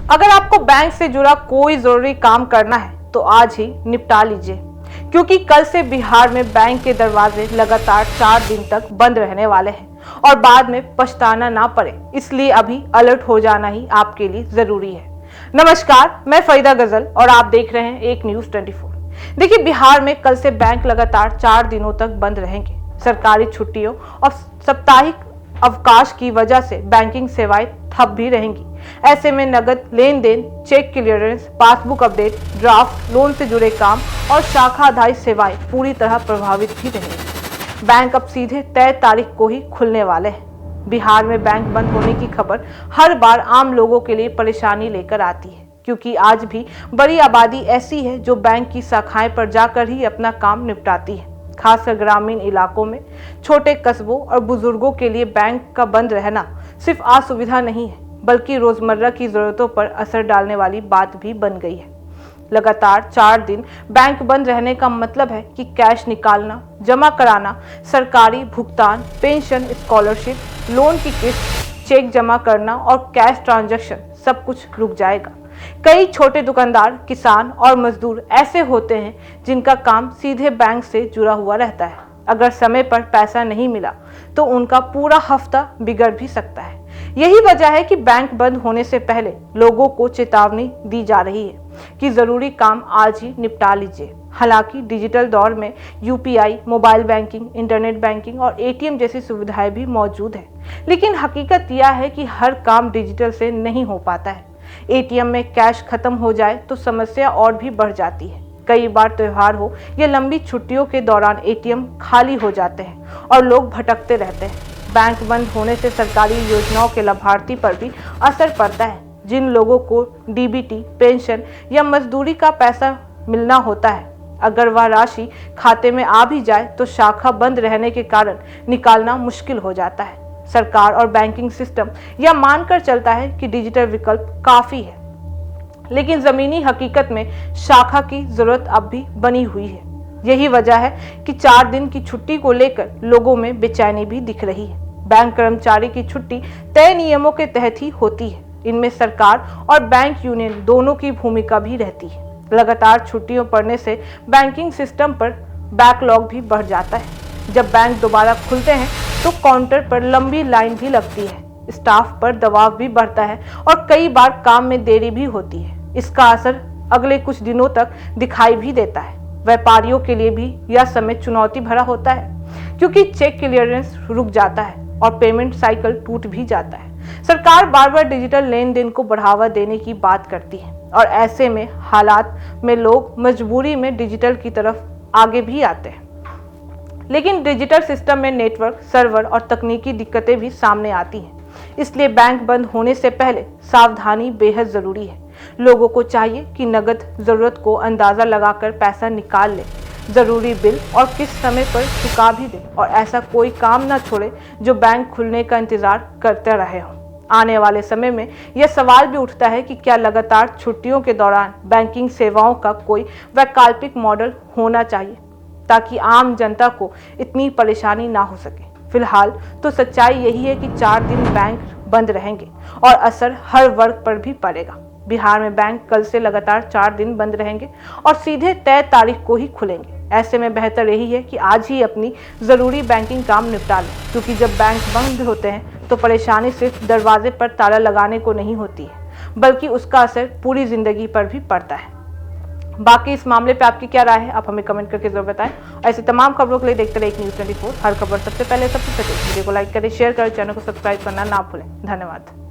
अगर आपको बैंक से जुड़ा कोई जरूरी काम करना है तो आज ही निपटा लीजिए, क्योंकि कल से बिहार में बैंक के दरवाजे लगातार 4 दिन तक बंद रहने वाले हैं और बाद में पछताना ना पड़े, इसलिए अभी अलर्ट हो जाना ही आपके लिए जरूरी है। नमस्कार, मैं फरीदा गजल और आप देख रहे हैं एक न्यूज 24। देखिए, बिहार में कल से बैंक लगातार 4 दिनों तक बंद रहेंगे। सरकारी छुट्टियों और साप्ताहिक अवकाश की वजह से बैंकिंग सेवाएं ठप भी रहेंगी। ऐसे में नगद लेन देन, cheque clearance, passbook update, draft, loan से जुड़े काम और शाखा आधारित सेवाएं पूरी तरह प्रभावित भी रहेंगी। बैंक अब सीधे तय तारीख को ही खुलने वाले हैं। बिहार में बैंक बंद होने की खबर हर बार आम लोगों के लिए परेशानी लेकर आती है, क्योंकि आज भी बड़ी आबादी ऐसी है जो बैंक की शाखाएं पर जाकर ही अपना काम निपटाती है। खासकर ग्रामीण इलाकों में छोटे कस्बों और बुजुर्गों के लिए बैंक का बंद रहना सिर्फ असुविधा नहीं है, बल्कि रोजमर्रा की जरूरतों पर असर डालने वाली बात भी बन गई है। लगातार 4 दिन बैंक बंद रहने का मतलब है कि कैश निकालना, जमा कराना, सरकारी भुगतान, पेंशन, स्कॉलरशिप, लोन की किस्त, चेक जमा करना और कैश ट्रांजैक्शन सब कुछ रुक जाएगा। कई छोटे दुकानदार, किसान और मजदूर ऐसे होते हैं जिनका काम सीधे बैंक से जुड़ा हुआ रहता है। अगर समय पर पैसा नहीं मिला तो उनका पूरा हफ्ता बिगड़ भी सकता है। यही वजह है कि बैंक बंद होने से पहले लोगों को चेतावनी दी जा रही है कि जरूरी काम आज ही निपटा लीजिए। हालांकि डिजिटल दौर में UPI, mobile banking, internet banking और एटीएम जैसी सुविधाएं भी मौजूद है, लेकिन हकीकत यह है कि हर काम डिजिटल से नहीं हो पाता है। एटीएम में कैश खत्म हो जाए तो समस्या और भी बढ़ जाती है। कई बार त्योहार हो या लंबी छुट्टियों के दौरान एटीएम खाली हो जाते हैं और लोग भटकते रहते हैं। बैंक बंद होने से सरकारी योजनाओं के लाभार्थी पर भी असर पड़ता है। जिन लोगों को डीबीटी, पेंशन या मजदूरी का पैसा मिलना होता है, अगर वह राशि खाते में आ भी जाए तो शाखा बंद रहने के कारण निकालना मुश्किल हो जाता है। सरकार और बैंकिंग सिस्टम यह मानकर चलता है कि डिजिटल विकल्प काफी है, लेकिन जमीनी हकीकत में शाखा की जरूरत अब भी बनी हुई है। यही वजह है कि 4 दिन की छुट्टी को लेकर लोगों में बेचैनी भी दिख रही है। बैंक कर्मचारी की छुट्टी तय नियमों के तहत ही होती है। इनमें सरकार और बैंक यूनियन दोनों की भूमिका भी रहती है। लगातार छुट्टियों पड़ने से बैंकिंग सिस्टम पर बैकलॉग भी बढ़ जाता है। जब बैंक दोबारा खुलते हैं तो काउंटर पर लंबी लाइन भी लगती है, स्टाफ पर दबाव भी बढ़ता है और कई बार काम में देरी भी होती है। इसका असर अगले कुछ दिनों तक दिखाई भी देता है। व्यापारियों के लिए भी यह समय चुनौती भरा होता है, क्योंकि चेक क्लियरेंस रुक जाता है और पेमेंट साइकिल टूट भी जाता है। सरकार बार बार डिजिटल लेन देन को बढ़ावा देने की बात करती है और ऐसे में हालात में लोग मजबूरी में डिजिटल की तरफ आगे भी आते हैं। लेकिन डिजिटल सिस्टम में नेटवर्क, सर्वर और तकनीकी दिक्कतें भी सामने आती हैं। इसलिए बैंक बंद होने से पहले सावधानी बेहद जरूरी है। लोगों को चाहिए कि नगद जरूरत को अंदाजा लगाकर पैसा निकाल ले, जरूरी बिल और किस समय पर चुका भी दे और ऐसा कोई काम ना छोड़े जो बैंक खुलने का इंतजार करते रहे हो। आने वाले समय में यह सवाल भी उठता है कि क्या लगातार छुट्टियों के दौरान बैंकिंग सेवाओं का कोई वैकल्पिक मॉडल होना चाहिए, ताकि आम जनता को इतनी परेशानी ना हो सके। फिलहाल तो सच्चाई यही है कि 4 दिन बैंक बंद रहेंगे और असर हर वर्ग पर भी पड़ेगा। बिहार में बैंक कल से लगातार 4 दिन बंद रहेंगे और सीधे तय तारीख को ही खुलेंगे। ऐसे में बेहतर यही है कि आज ही अपनी ज़रूरी बैंकिंग काम निपटा लें, क्योंकि जब बैंक बंद होते हैं तो परेशानी सिर्फ दरवाजे पर ताला लगाने को नहीं होती है, बल्कि उसका असर पूरी ज़िंदगी पर भी पड़ता है। बाकी इस मामले पे आपकी क्या राय है, आप हमें कमेंट करके जरूर बताएं। ऐसी तमाम खबरों के लिए देखते रहिए न्यूज़ 24। हर खबर सबसे पहले सबसे सटीक। वीडियो को लाइक करें, शेयर करें, चैनल को सब्सक्राइब करना ना भूलें। धन्यवाद।